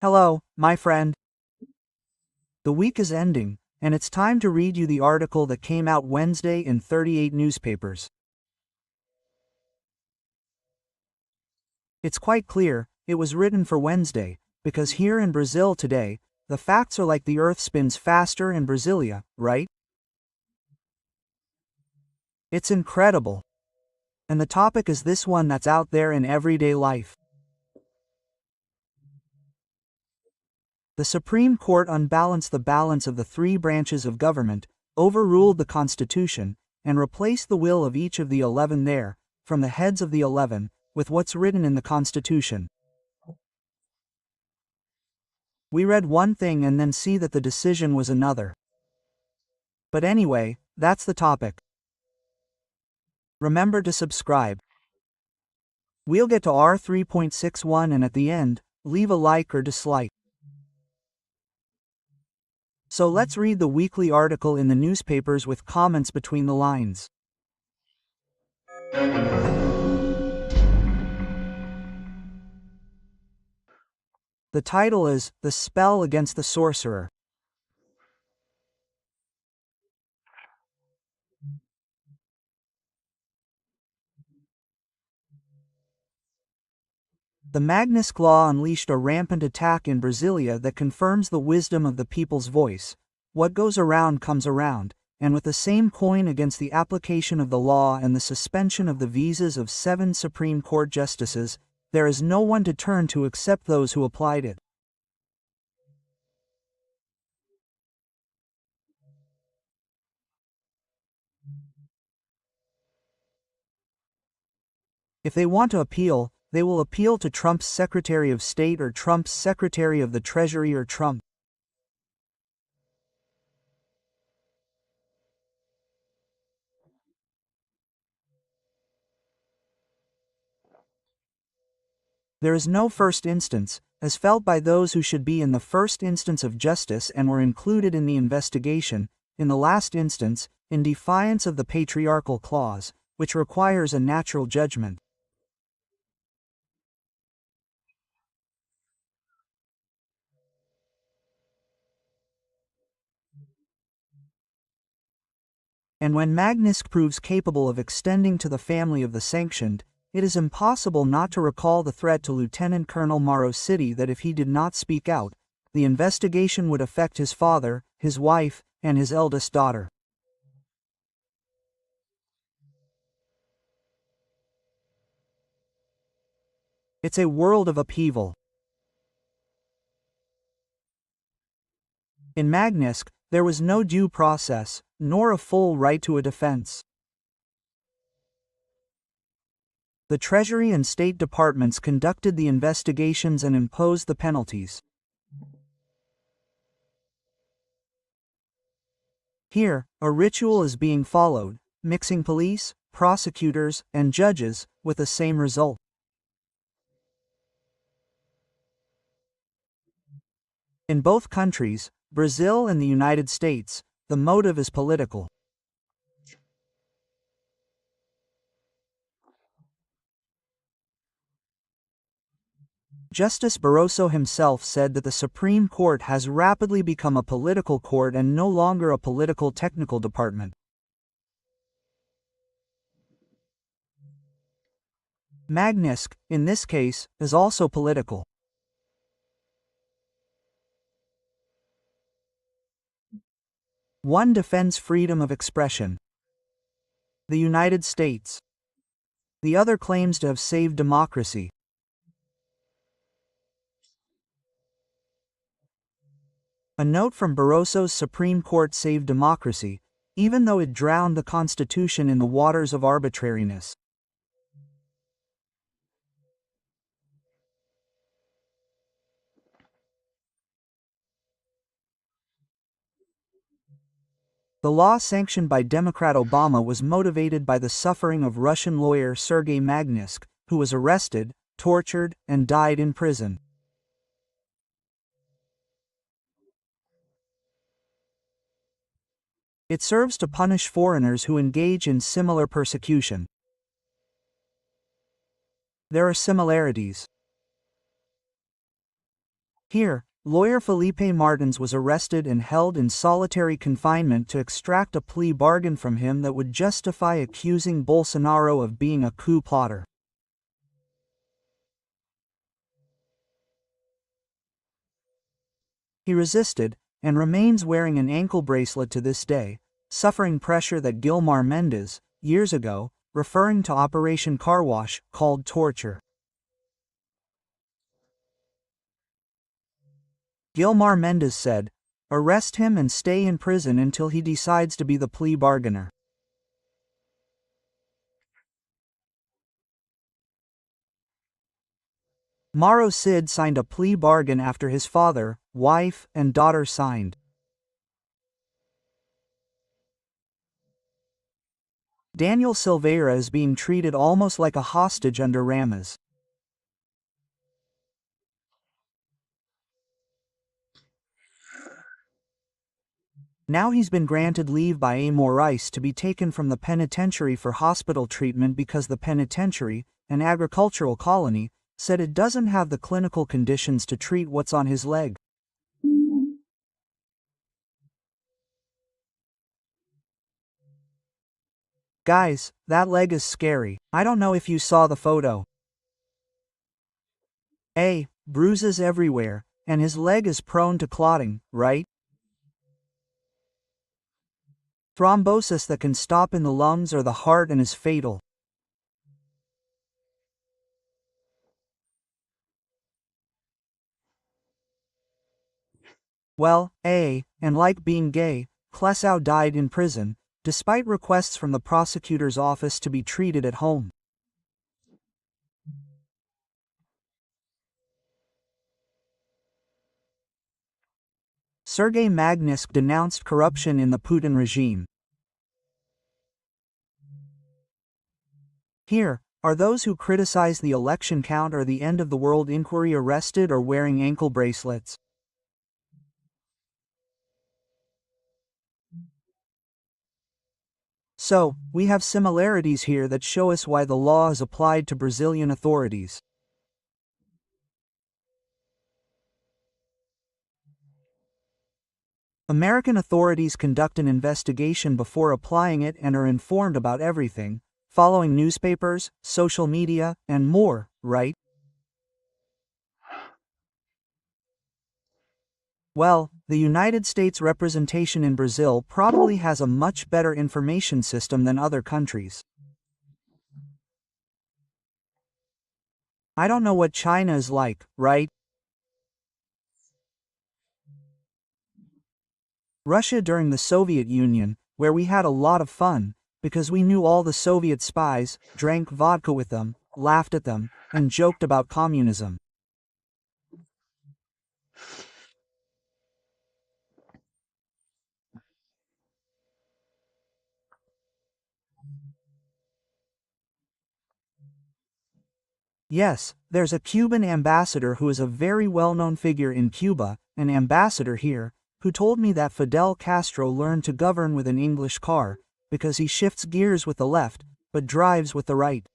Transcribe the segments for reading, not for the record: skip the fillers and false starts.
Hello, my friend. The week is ending, and it's time to read you the article that came out Wednesday in 38 newspapers. It's quite clear, it was written for Wednesday, because here in Brazil today, the facts are like the earth spins faster in Brasília, right? It's incredible. And the topic is this one that's out there in everyday life. The Supreme Court unbalanced the balance of the three branches of government, overruled the Constitution, and replaced the will of each of the 11 there, from the heads of the 11, with what's written in the Constitution. We read one thing and then see that the decision was another. But anyway, that's the topic. Remember to subscribe. We'll get to R3.61 and at the end, leave a like or dislike. So let's read the weekly article in the newspapers with comments between the lines. The title is, The Spell Against the Sorcerer. The Magnitsky Law unleashed a rampant attack in Brasília that confirms the wisdom of the people's voice. What goes around comes around, and with the same coin against the application of the law and the suspension of the visas of 7 Supreme Court justices, there is no one to turn to except those who applied it. If they want to appeal, they will appeal to Trump's Secretary of State or Trump's Secretary of the Treasury or Trump. There is no first instance, as felt by those who should be in the first instance of justice and were included in the investigation, in the last instance, in defiance of the patriarchal clause, which requires a natural judgment. And when Magnitsky proves capable of extending to the family of the sanctioned, it is impossible not to recall the threat to Lieutenant Colonel Mauro City that if he did not speak out, the investigation would affect his father, his wife, and his eldest daughter. It's a world of upheaval. In Magnitsky, there was no due process, nor a full right to a defense. The Treasury and State Departments conducted the investigations and imposed the penalties. Here, a ritual is being followed, mixing police, prosecutors, and judges, with the same result. In both countries, Brazil and the United States, the motive is political. Justice Barroso himself said that the Supreme Court has rapidly become a political court and no longer a political technical department. Magnitsky, in this case, is also political. One defends freedom of expression. The United States. The other claims to have saved democracy. A note from Barroso's Supreme Court saved democracy, even though it drowned the Constitution in the waters of arbitrariness. The law sanctioned by Democrat Obama was motivated by the suffering of Russian lawyer Sergei Magnitsky, who was arrested, tortured, and died in prison. It serves to punish foreigners who engage in similar persecution. There are similarities. Here, lawyer Felipe Martins was arrested and held in solitary confinement to extract a plea bargain from him that would justify accusing Bolsonaro of being a coup plotter. He resisted, and remains wearing an ankle bracelet to this day, suffering pressure that Gilmar Mendes, years ago, referring to Operation Car Wash, called torture. Gilmar Mendes said, "Arrest him and stay in prison until he decides to be the plea bargainer." Mauro Cid signed a plea bargain after his father, wife, and daughter signed. Daniel Silveira is being treated almost like a hostage under Ramos. Now he's been granted leave by A. Moraes to be taken from the penitentiary for hospital treatment because the penitentiary, an agricultural colony, said it doesn't have the clinical conditions to treat what's on his leg. Guys, that leg is scary. I don't know if you saw the photo. Bruises everywhere, and his leg is prone to clotting, right? Thrombosis that can stop in the lungs or the heart and is fatal. Well, and like being gay, Klesau died in prison, despite requests from the prosecutor's office to be treated at home. Sergei Magnitsky denounced corruption in the Putin regime. Here, are those who criticize the election count or the end of the world inquiry arrested or wearing ankle bracelets? So, we have similarities here that show us why the law is applied to Brazilian authorities. American authorities conduct an investigation before applying it and are informed about everything, following newspapers, social media, and more, right? Well, the United States representation in Brazil probably has a much better information system than other countries. I don't know what China is like, right? Russia during the Soviet Union, where we had a lot of fun, because we knew all the Soviet spies, drank vodka with them, laughed at them, and joked about communism. Yes, there's a Cuban ambassador who is a very well-known figure in Cuba, an ambassador here, who told me that Fidel Castro learned to govern with an English car, because he shifts gears with the left, but drives with the right.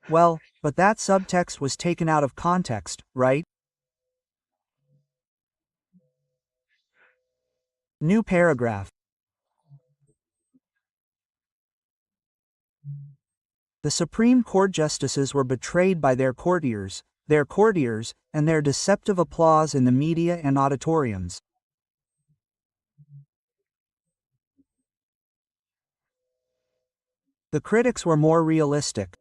Well, but that subtext was taken out of context, right? New paragraph. The Supreme Court justices were betrayed by their courtiers, and their deceptive applause in the media and auditoriums. The critics were more realistic.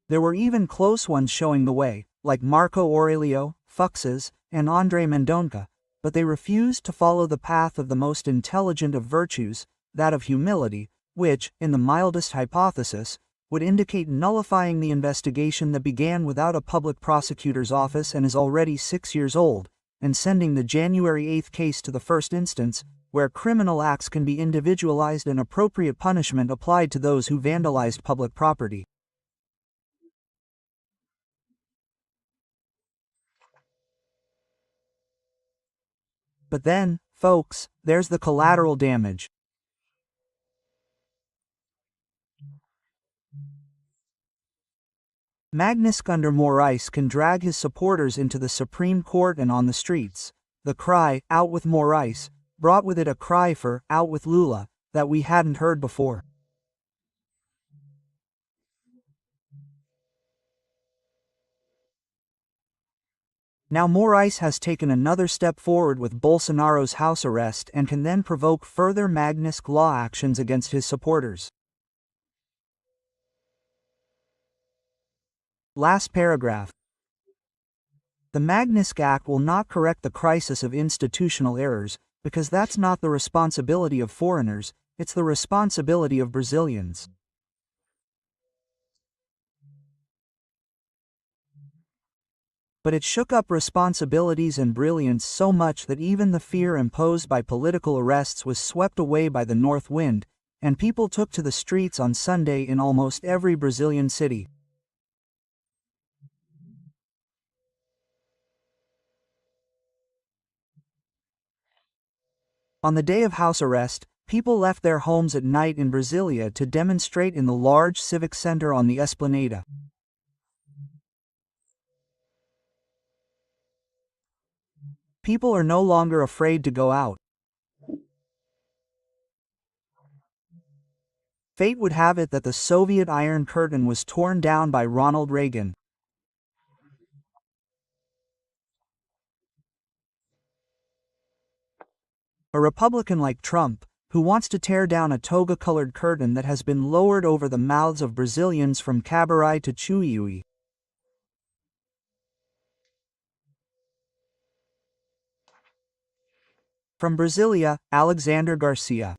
There were even close ones showing the way, like Marco Aurelio, Fuchses, and Andre Mendonça, but they refused to follow the path of the most intelligent of virtues, that of humility, which, in the mildest hypothesis, would indicate nullifying the investigation that began without a public prosecutor's office and is already 6 years old, and sending the January 8 case to the first instance, where criminal acts can be individualized and appropriate punishment applied to those who vandalized public property. But then, folks, there's the collateral damage. Magnus under Moraes can drag his supporters into the Supreme Court and on the streets. The cry, "Out with Moraes," brought with it a cry for, "Out with Lula," that we hadn't heard before. Now Moraes has taken another step forward with Bolsonaro's house arrest and can then provoke further Magnitsky law actions against his supporters. Last paragraph. The Magnitsky Act will not correct the crisis of institutional errors, because that's not the responsibility of foreigners, it's the responsibility of Brazilians. But it shook up responsibilities and brilliance so much that even the fear imposed by political arrests was swept away by the north wind, and people took to the streets on Sunday in almost every Brazilian city. On the day of house arrest, people left their homes at night in Brasília to demonstrate in the large civic center on the Esplanada. People are no longer afraid to go out. Fate would have it that the Soviet Iron Curtain was torn down by Ronald Reagan. A Republican like Trump, who wants to tear down a toga-colored curtain that has been lowered over the mouths of Brazilians from Cabaré to Chuíui. From Brasília, Alexandre Garcia.